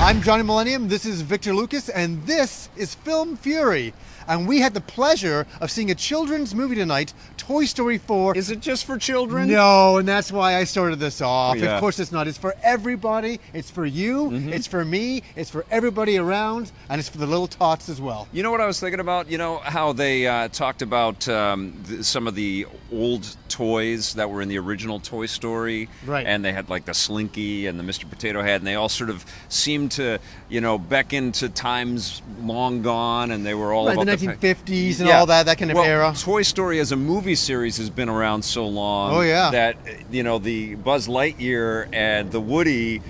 I'm Johnny Millennium, this is Victor Lucas, and this is Film Fury. And we had the pleasure of seeing a children's movie tonight, Toy Story 4. Is it just for children? No, and that's why I started this off. Yeah. Of course it's not. It's for everybody. It's for you. It's for me. It's for everybody around. And it's for the little tots as well. You know what I was thinking about? You know how they talked about some of the old toys that were in the original Toy Story? Right. And they had like the Slinky and the Mr. Potato Head, and they all sort of seemed to, beckon to times long gone, and they were all about the 1950s and all that kind of era. Toy Story as a movie series has been around so long that, the Buzz Lightyear and the Woody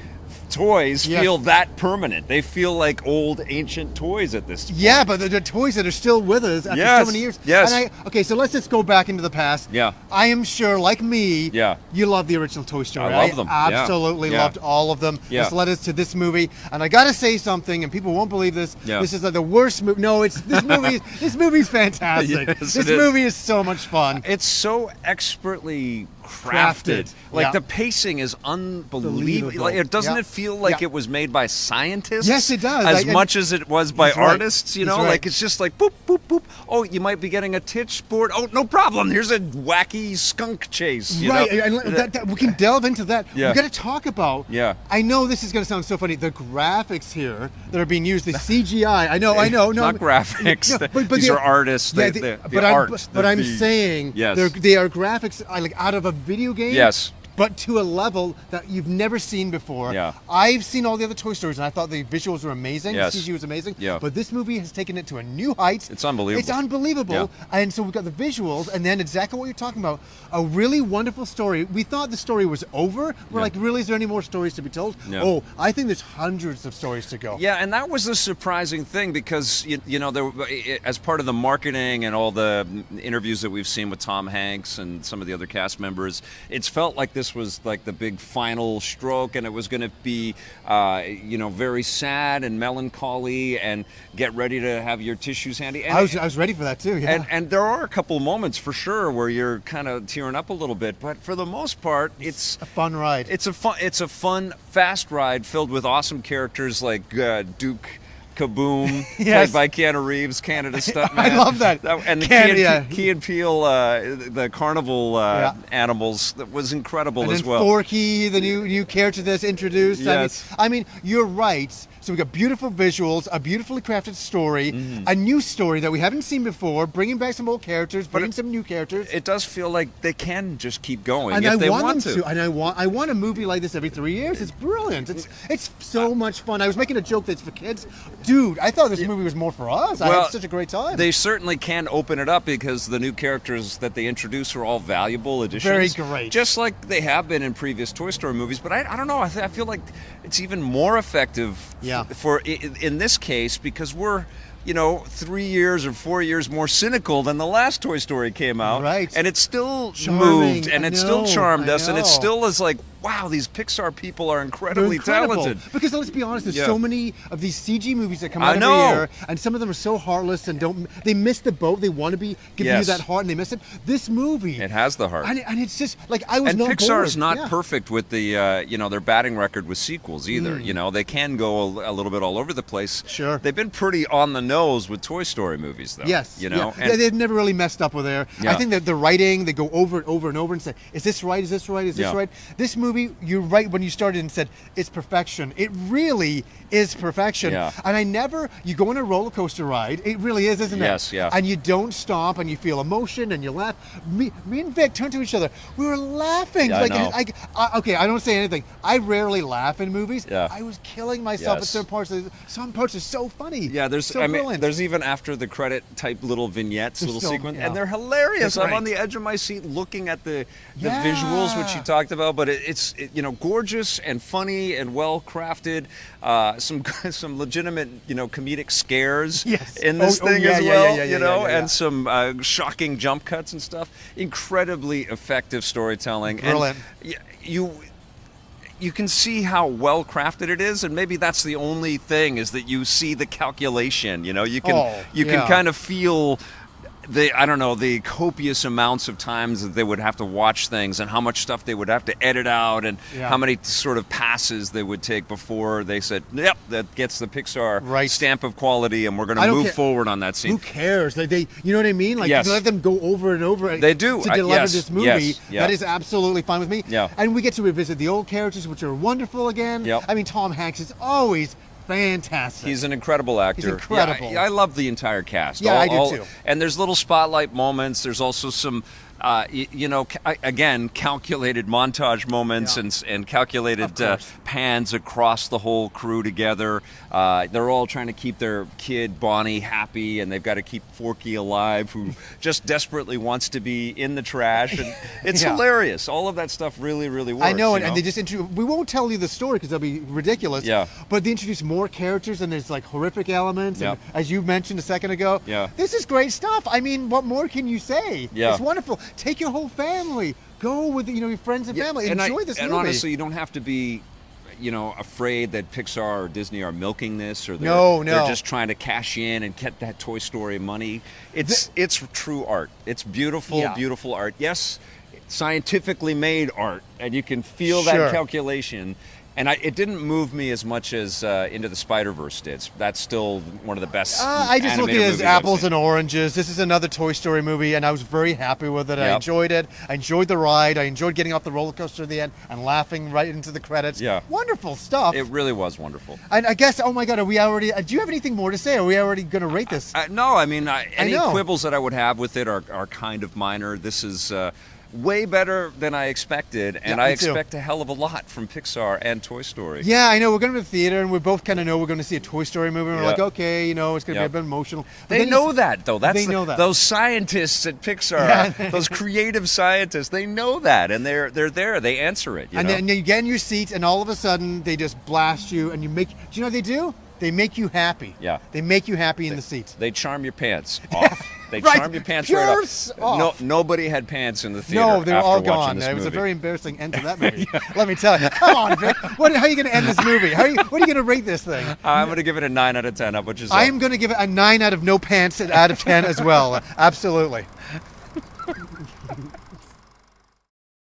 toys feel that permanent. They feel like old ancient toys at this point. Yeah, but they're toys that are still with us after so many years. Yes. And so let's just go back into the past. Yeah. I am sure, like me, you love the original Toy Story. I love them. Absolutely loved all of them. Yeah. This led us to this movie, and I gotta say something, and people won't believe this. Yeah. This is like the worst movie. No, it's this movie. This movie's fantastic. Yes, this movie is so much fun. It's so expertly crafted. Like the pacing is unbelievable. Like, doesn't it feel like it was made by scientists? Yes, it does. As much as it was by artists, Right. Like it's just like boop, boop, boop. Oh, you might be getting a titch board. Oh, no problem. Here's a wacky skunk chase. Right, and we can delve into that. Yeah. We've got to talk about, I know this is going to sound so funny, the graphics here that are being used, the CGI. I know. It's not graphics. No, but these are artists. But I'm saying they are graphics like out of a video game. Yes. But to a level that you've never seen before. Yeah. I've seen all the other Toy Stories, and I thought the visuals were amazing. Yes. The CG was amazing. Yeah. But this movie has taken it to a new height. It's unbelievable. It's unbelievable. Yeah. And so we've got the visuals, and then exactly what you're talking about, a really wonderful story. We thought the story was over. We're like, really, is there any more stories to be told? Yeah. Oh, I think there's hundreds of stories to go. Yeah, and that was the surprising thing because, there, as part of the marketing and all the interviews that we've seen with Tom Hanks and some of the other cast members, it's felt like this was like the big final stroke, and it was going to be, very sad and melancholy, and get ready to have your tissues handy. And I was ready for that too. Yeah. And there are a couple moments for sure where you're kind of tearing up a little bit, but for the most part, it's a fun ride. It's a fun, fast ride filled with awesome characters like Duke Kaboom, played by Keanu Reeves, Canada stuntman. I love that. And the Key and Peele, the carnival animals, that was incredible and as then well. Forky, the new character that's introduced. Yes. I mean, you're right. So we got beautiful visuals, a beautifully crafted story, a new story that we haven't seen before, bringing back some old characters, bringing some new characters. It does feel like they can just keep going and if they want want them to. And I want a movie like this every 3 years. It's brilliant. It's so much fun. I was making a joke that it's for kids. Dude, I thought this movie was more for us. I had such a great time. They certainly can open it up because the new characters that they introduce are all valuable additions. Very great. Just like they have been in previous Toy Story movies. But I don't know. I feel like it's even more effective in this case because we're 3 years or 4 years more cynical than the last Toy Story came out. Right. And it still Charming. moved, and it still charmed us, and it still is like, wow, these Pixar people are incredibly talented. Because let's be honest, there's so many of these CG movies that come out every year, and some of them are so heartless and they miss the boat. They want to be giving you that heart, and they miss it. This movie, it has the heart, and it's just like I was. And not Pixar bored. is not perfect with the their batting record with sequels either. They can go a little bit all over the place. Sure, they've been pretty on the nose with Toy Story movies, though. Yes, and they've never really messed up with there. I think that the writing, they go over and over and over and say, "Is this right? Is this right? Is this right?" This movie, you're right when you started and said it's perfection. It really is perfection. Yeah. And you go on a roller coaster ride. It really is, isn't it? Yes, yeah. And you don't stop, and you feel emotion, and you laugh. Me and Vic turned to each other. We were laughing. Yeah, okay, I don't say anything. I rarely laugh in movies. Yeah. I was killing myself at certain parts. Some parts are so funny. Yeah, brilliant. There's even after the credit type little vignettes, little sequence, and they're hilarious. That's I'm on the edge of my seat looking at the visuals, which you talked about, but it's gorgeous and funny and well crafted. Some legitimate comedic scares in this thing as well. And some shocking jump cuts and stuff. Incredibly effective storytelling. Brilliant. And you can see how well crafted it is, and maybe that's the only thing is that you see the calculation. You can kind of feel I don't know, the copious amounts of times that they would have to watch things and how much stuff they would have to edit out and how many sort of passes they would take before they said, yep, that gets the Pixar stamp of quality and we're going to move forward on that scene. Who cares? They you know what I mean? Like, yes. let them go over and over they do. to deliver this movie. Yes. That is absolutely fine with me. Yeah. And we get to revisit the old characters, which are wonderful again. Yep. I mean, Tom Hanks is always fantastic. He's an incredible actor. He's incredible. Yeah, I love the entire cast. Yeah, I do too. And there's little spotlight moments. There's also some, again, calculated montage moments and calculated pans across the whole crew together. They're all trying to keep their kid Bonnie happy, and they've got to keep Forky alive, who just desperately wants to be in the trash. And it's hilarious. All of that stuff really, really works. I know, and they just we won't tell you the story because that'll be ridiculous. Yeah. But they introduce more characters, and there's like horrific elements. And as you mentioned a second ago, this is great stuff. I mean, what more can you say? Yeah. It's wonderful. Take your whole family. Go with your friends and family. Enjoy this movie. And honestly, you don't have to be, afraid that Pixar or Disney are milking this, or they're just trying to cash in and get that Toy Story money. It's true art. It's beautiful, beautiful art. Yes, scientifically made art, and you can feel that calculation. And it didn't move me as much as Into the Spider-Verse did. That's still one of the best. I just look at it as apples and oranges. This is another Toy Story movie, and I was very happy with it. I enjoyed it. I enjoyed the ride. I enjoyed getting off the roller coaster at the end and laughing right into the credits. Yeah. Wonderful stuff. It really was wonderful. And I guess, oh my God, are we already, do you have anything more to say? Are we already going to rate this? No, I mean, any quibbles that I would have with it are kind of minor. This is way better than I expected, and I expect a hell of a lot from Pixar and Toy Story. Yeah, I know. We're going to the theater, and we both kind of know we're going to see a Toy Story movie, and we're like, okay, it's going to be a bit emotional. But they know that, though. They know that. Those scientists at Pixar, those creative scientists, they know that, and they're there. They answer it. And then you get in your seat, and all of a sudden, they just blast you, and do you know what they do? They make you happy. Yeah. They make you happy in the seats. They charm your pants off. They charm your pants right off. Nobody had pants in the theater. No, they were all after gone. It was a very embarrassing end to that movie. Let me tell you. Come on, Vic. How are you going to end this movie? What are you going to rate this thing? I'm going to give it a 9 out of 10. How about yourself? I am going to give it a 9 out of no pants out of 10 as well. Absolutely.